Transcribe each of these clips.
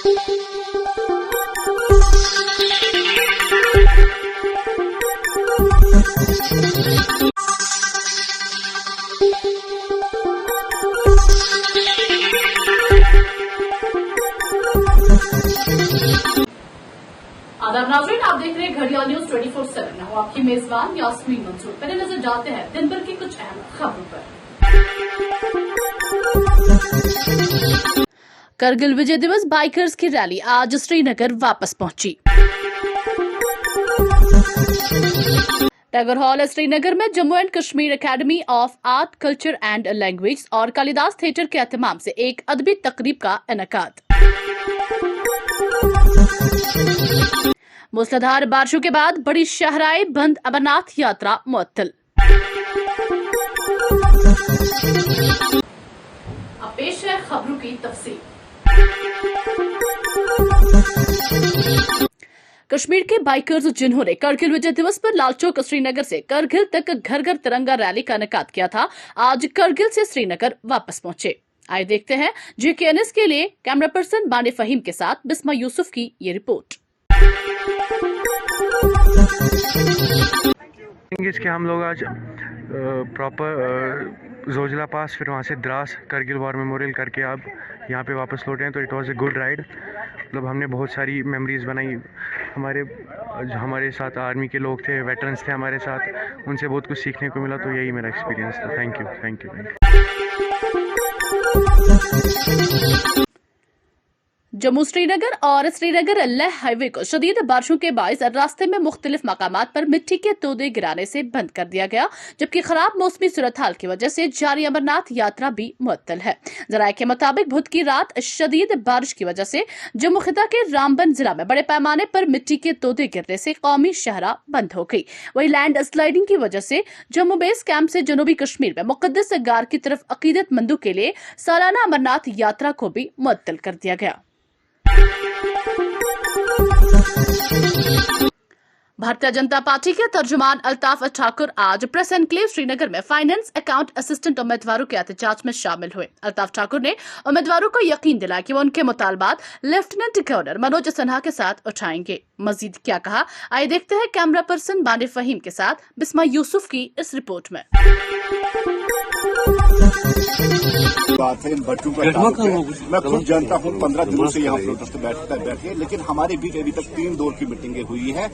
आदाब नाज़रीन, आप देख रहे हैं घड़ियाल न्यूज 24/7। मैं हूं आपकी मेजबान यास्मीन मंसूर। पहले नजर डालते हैं दिन भर की कुछ अहम खबरों पर। करगिल विजय दिवस बाइकर्स की रैली आज श्रीनगर वापस पहुंची। टैगोर हॉल श्रीनगर में Jammu and Kashmir academy of art culture and language और कालिदास थिएटर के एहतमाम से एक अदबी तकरीब का इनेकाद। मूसलाधार बारिशों के बाद बड़ी शाहराए बंद, अमरनाथ यात्रा मुअत्तल। अब पेश है खबरों की तफसील। कश्मीर के बाइकर्स जिन्होंने करगिल विजय दिवस पर लालचौक श्रीनगर से करगिल तक घर घर तिरंगा रैली का इनेकाद किया था, आज करगिल से श्रीनगर वापस पहुंचे। आइए देखते हैं GKNS के लिए कैमरा पर्सन बाने फहीम के साथ बिस्मा यूसुफ की ये रिपोर्ट। इसके हम लोग आज प्रॉपर जोजिला पास, फिर वहाँ से द्रास, करगिल वॉर मेमोरियल करके अब यहाँ पे वापस लौटे हैं। तो it was a good ride. मतलब हमने बहुत सारी मेमोरीज बनाई। हमारे साथ आर्मी के लोग थे, वेटरन्स थे हमारे साथ, उनसे बहुत कुछ सीखने को मिला। तो यही मेरा एक्सपीरियंस था। Thank you. जम्मू श्रीनगर और श्रीनगर लेह हाईवे को शदीद बारिशों के बायस रास्ते में मुख्तलिफ मकामात पर मिट्टी के तोदे गिराने से बंद कर दिया गया, जबकि खराब मौसमी सूरत हाल की वजह से जारी अमरनाथ यात्रा भी मुअत्तल है। जराये के मुताबिक बुध की रात शदीद बारिश की वजह से जम्मू खिता के रामबन जिला में बड़े पैमाने पर मिट्टी के तोदे गिरने से कौमी शहरा बंद हो गई। वही लैंड स्लाइडिंग की वजह से जम्मू बेस कैंप से जनूबी कश्मीर में मुकद्दस गार की तरफ अकीदतमंदों के लिए सालाना अमरनाथ यात्रा को भी मुअत्तल कर दिया गया। भारतीय जनता पार्टी के तर्जुमान अल्ताफ ठाकुर आज प्रेस एनक्लेव श्रीनगर में फाइनेंस अकाउंट असिस्टेंट उम्मीदवारों के एहतजाज में शामिल हुए। अल्ताफ ठाकुर ने उम्मीदवारों को यकीन दिलाया कि वो उनके मुतालबात लेफ्टिनेंट गवर्नर मनोज सिन्हा के साथ उठाएंगे। मजीद क्या कहा, आइए देखते हैं कैमरा पर्सन बाने फहीम के साथ बिस्मा यूसुफ की इस रिपोर्ट में। बात है इन बच्चों का। मैं खुद जानता हूँ, 15 दिनों से यहाँ प्रोटेस्ट बैठे, लेकिन हमारे बीच अभी तक 3 दौर की मीटिंगें हुई है।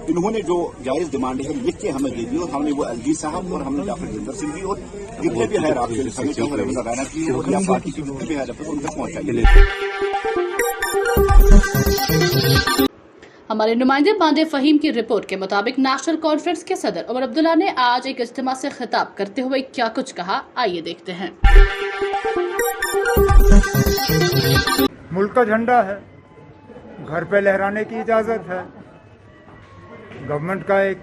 इन्होंने जो जायज डिमांड है लिख के हमें दे दी, और हमने वो LG साहब और हमने जाफर जिंदर सिंह भी और जितने भी है आपके समिति और रवीना राणा की और या पार्टी की जितने भी है उन तक पहुंचाइए। हमारे नुमाइंदे बांदे फहीम की रिपोर्ट के मुताबिक नेशनल कॉन्फ्रेंस के सदर उमर अब्दुल्ला ने आज एक इज्तिमा से खिताब करते हुए क्या कुछ कहा, आइए देखते हैं। मुल्क का झंडा है, घर पे लहराने की इजाजत है। गवर्नमेंट का एक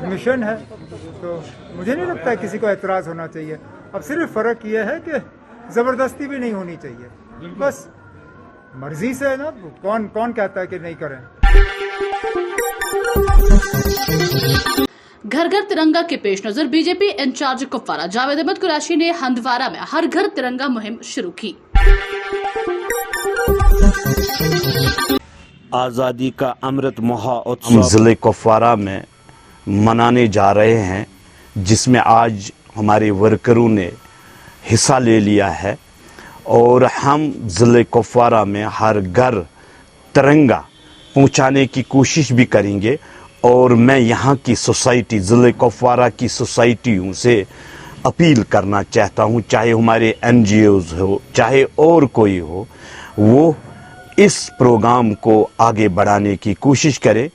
मिशन है, तो मुझे नहीं लगता है किसी को एतराज होना चाहिए। अब सिर्फ फर्क ये है कि जबरदस्ती भी नहीं होनी चाहिए, बस मर्जी से है ना। कौन कहता है कि नहीं करें। घर घर तिरंगा के पेश नजर बीजेपी इंचार्ज कुपवारा जावेद अहमद कुरैशी ने हंदवारा में हर घर तिरंगा मुहिम शुरू की। आज़ादी का अमृत महोत्सव जिले कुपवारा में मनाने जा रहे हैं, जिसमें आज हमारे वर्करों ने हिस्सा ले लिया है। और हम ज़िले कुपवारा में हर घर तिरंगा पहुंचाने की कोशिश भी करेंगे। और मैं यहाँ की सोसाइटी, ज़िले कुपवारा की सोसाइटियों से अपील करना चाहता हूँ, चाहे हमारे NGOs हो, चाहे और कोई हो, वो इस प्रोग्राम को आगे बढ़ाने की कोशिश करें।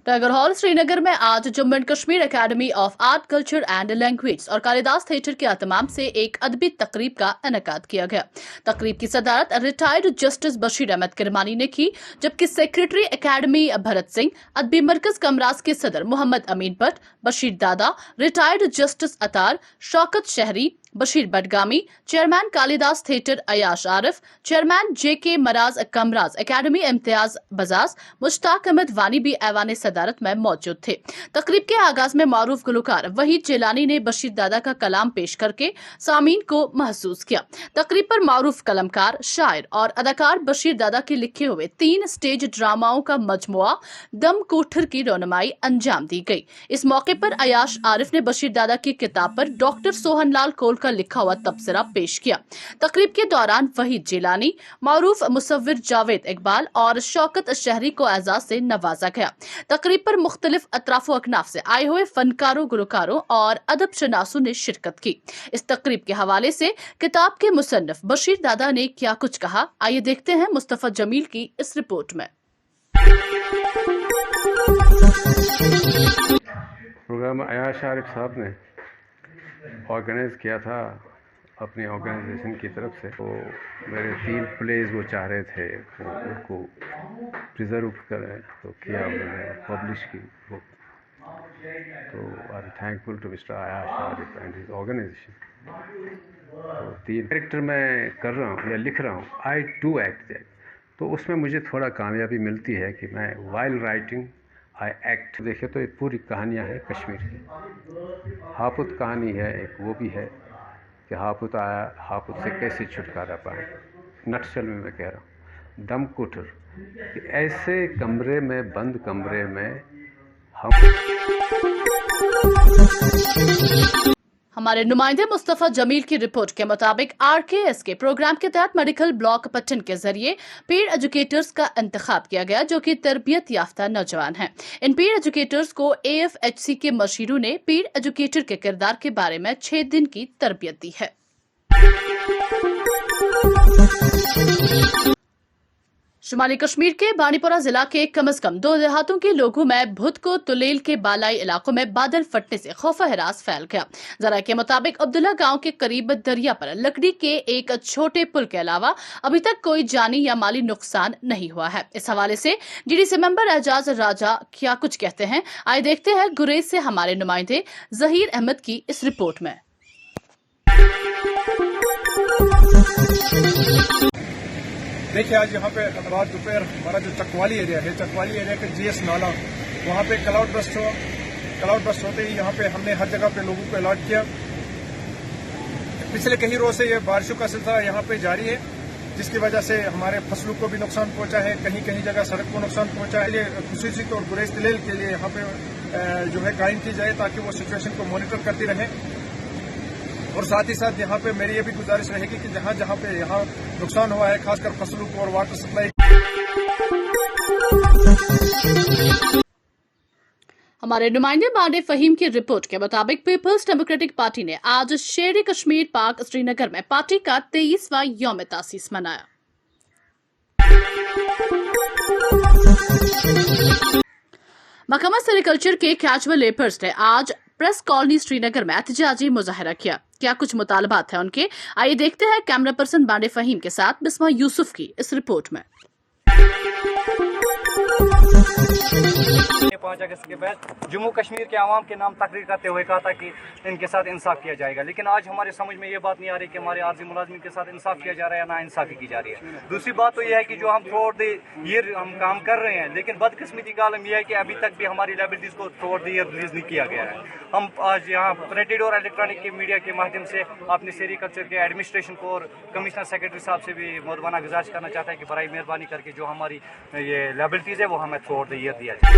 टैगोर हॉल श्रीनगर में आज Jammu and Kashmir academy of art culture and language और कालिदास थिएटर के एहतमाम से एक अदबी तकरीब का इनेकाद किया गया। तकरीब की सदारत रिटायर्ड जस्टिस बशीर अहमद किरमानी ने की, जबकि सेक्रेटरी एकेडमी भरत सिंह, अदबी मरकज कमराज के सदर मोहम्मद अमीन भट्ट, बशीर दादा, retired justice Attar, Shaukat Shehri, Bashir Badgami, chairman Kalidas theatre Ayash Arif, chairman JK मराज कमराज एकेडमी इम्तियाज बजाज, मुश्ताक अहमद वानी भी ऐवान सदारत में मौजूद थे। तकरीब के आगाज में मारूफ गुलकार वहीद जिलानी ने बशीर दादा का कलाम पेश करके सामीन को महसूस किया। तकरीब पर मारूफ कलमकार, शायर और अदाकार बशीर दादा के लिखे हुए 3 स्टेज ड्रामाओं का मजमुआ दम कोठर की रौनमाई अंजाम दी गई। इस मौके पर अयाश आरिफ ने बशीर दादा की किताब पर डॉक्टर सोहन लाल कोल का लिखा हुआ तबसरा पेश किया। तकरीब के दौरान वहीद जिलानी, मारूफ मुसव्विर जावेद इकबाल और शौकत शहरी को एजाज से नवाजा गया। तकरीब पर मुख्तलिफ अतराफो अकनाफ से आए हुए फनकारों, गुलकारों और अदब शनासों ने शिरकत की। इस तकरीब के हवाले से किताब के मुसन्निफ बशीर दादा ने क्या कुछ कहा, आइए देखते हैं मुस्तफा जमील की इस रिपोर्ट में। प्रोग्राम अयाश आरिफ साहब ने ऑर्गेनाइज़ किया था अपनी ऑर्गेनाइजेशन की तरफ से। तो मेरे 3 प्लेज वो चाह रहे थे उनको प्रिजर्व करें, तो किया उन्होंने, पब्लिश की बुक। तो I am thankful to mister Ayash Arif and his organisation. तो 3 कैरेक्टर मैं कर रहा हूँ या लिख रहा हूँ, आई डू एक्ट दैट। तो उसमें मुझे थोड़ा कामयाबी मिलती है कि मैं वाइल राइटिंग आई एक्ट। देखिए तो ये पूरी कहानियाँ हैं कश्मीर की। हापुत कहानी है एक, वो भी है कि हापुत आया, हापुत से कैसे छुटकारा पाए। नटशल में मैं कह रहा हूँ दम कोठर, कि ऐसे कमरे में, बंद कमरे में हमारे नुमाइंदे मुस्तफा जमील की रिपोर्ट के मुताबिक RKS के प्रोग्राम के तहत मेडिकल ब्लॉक पट्टन के जरिए पीर एजुकेटर्स का इंतखाब किया गया, जो कि तरबियत याफ्ता नौजवान हैं। इन पीर एजुकेटर्स को AFHC के मशीरों ने पीर एजुकेटर के किरदार के बारे में 6 दिन की तरबियत दी है। शुमाली कश्मीर के बानीपुरा जिला के कम से कम 2 देहातों के लोगों में भुत को तुलेल के बालाई इलाकों में बादल फटने से खौफ हरास फैल गया। जरा के मुताबिक अब्दुल्ला गांव के करीब दरिया पर लकड़ी के एक छोटे पुल के अलावा अभी तक कोई जानी या माली नुकसान नहीं हुआ है। इस हवाले से DDC मेंबर एजाज राजा क्या कुछ कहते हैं, आइए देखते हैं गुरेज से हमारे नुमाइंदे जहीर अहमद की इस रिपोर्ट में। देखिए आज यहाँ पे रात दोपहर हमारा जो चकवाली एरिया है, चकवाली एरिया का GS नाला, वहाँ पे क्लाउड बस्ट हुआ। क्लाउड बस्ट होते ही यहाँ पे हमने हर जगह पे लोगों को अलर्ट किया। पिछले कई रोज से ये बारिशों का सिलसिला यहाँ पे जारी है, जिसकी वजह से हमारे फसलों को भी नुकसान पहुंचा है, कहीं कहीं जगह सड़क को नुकसान पहुंचा है। खुसूसी तौर गुरेज तिलेल के लिए यहाँ पे जो है कायम की जाए ताकि वो सिचुएशन को मॉनिटर करती रहे। और साथ ही साथ यहाँ पे मेरी ये भी गुजारिश रहेगी कि जहाँ जहाँ पे यहाँ नुकसान हुआ है, खासकर फसलों को और वाटर सप्लाई। हमारे नुमाइंदे बांडे फहीम की रिपोर्ट के मुताबिक पीपल्स डेमोक्रेटिक पार्टी ने आज शेर कश्मीर पार्क श्रीनगर में पार्टी का 23वां यौम तासीस मनाया। महकमा सेरिकल्चर के कैजुअल लेबर्स ने आज प्रेस कॉलोनी श्रीनगर में एहतजाजी मुजाहरा किया। क्या कुछ मुतालबात हैं उनके, आइए देखते हैं कैमरा पर्सन बांडे फहीम के साथ बिस्मा यूसुफ की इस रिपोर्ट में। 5 अगस्त के बाद जम्मू कश्मीर के आवाम के नाम तकरीर करते हुए कहा था कि इनके साथ इंसाफ किया जाएगा, लेकिन आज हमारे समझ में ये बात नहीं आ रही कि हमारे आर्जी मुलाजमीन के साथ इंसाफ किया जा रहा है या ना इंसाफी की जा रही है। दूसरी बात तो यह है कि जो हम थ्रू आउट द ईयर हम काम कर रहे हैं, लेकिन बदकिस्मती का आलम यह है कि अभी तक भी हमारी लायबिलिटीज को through out the year release नहीं किया गया है। हम आज यहाँ प्रिंटेड और इलेक्ट्रॉनिक के मीडिया के माध्यम से अपने सेरिकल्चर के एडमिनिस्ट्रेशन को और कमिश्नर सेक्रेटरी साहब से भी मुदबाना गुजारिश करना चाहता है कि बराई मेहरबानी करके जो हमारी ये लायबिलिटीज है वो हमें थ्रू आउट द ईयर दिया जाए।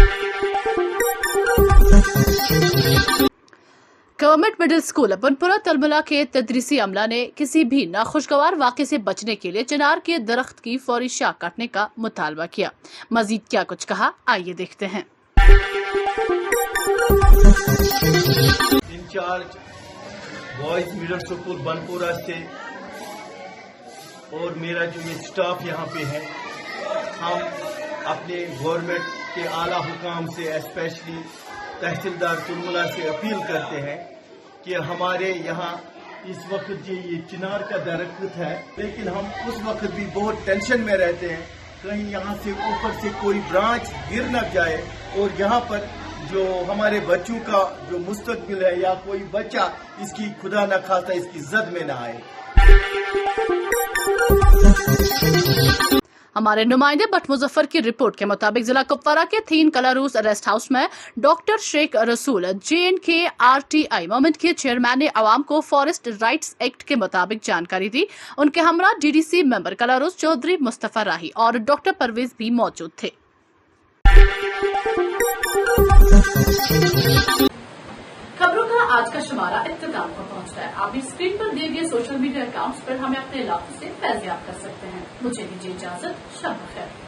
गवर्नमेंट मिडिल स्कूल बनपुरा तलमला के तदरीसी अमला ने किसी भी नाखुशगवार वाक़े से बचने के लिए चिनार के दरख्त की फौरी शाख काटने का मुतालबा किया। मजीद क्या कुछ कहा, आइए देखते हैं। In charge boys middle school Banpura से और मेरा जो ये स्टाफ यहाँ पे है, हम अपने गवर्नमेंट के आला हुकाम से स्पेशली तहसीलदार तुलमुला से अपील करते हैं कि हमारे यहाँ इस वक्त जो ये चिनार का दरख्त है, लेकिन हम उस वक्त भी बहुत टेंशन में रहते हैं कहीं यहाँ से ऊपर से कोई ब्रांच गिर न जाए और यहाँ पर जो हमारे बच्चों का जो मुस्तकबिल है या कोई बच्चा इसकी खुदा न खास्ता इसकी जद में न आए। हमारे नुमाइंदे बट मुजफ्फर की रिपोर्ट के मुताबिक जिला कुपवारा के 3 कलारूस रेस्ट हाउस में डॉक्टर शेख रसूल JNK-RTI मूवमेंट के चेयरमैन ने आवाम को फॉरेस्ट राइट्स एक्ट के मुताबिक जानकारी दी। उनके हमरा DDC मेंबर कलारूस चौधरी मुस्तफा राही और डॉक्टर परवेज भी मौजूद थे। खबरों का आज का शुमारा इख्तिताम पर पहुंचता है। आप इस स्क्रीन पर दिए गए सोशल मीडिया अकाउंट्स पर हमें अपने इलाकों से फैज़याब कर सकते हैं। मुझे दीजिए इजाजत। शब बखैर।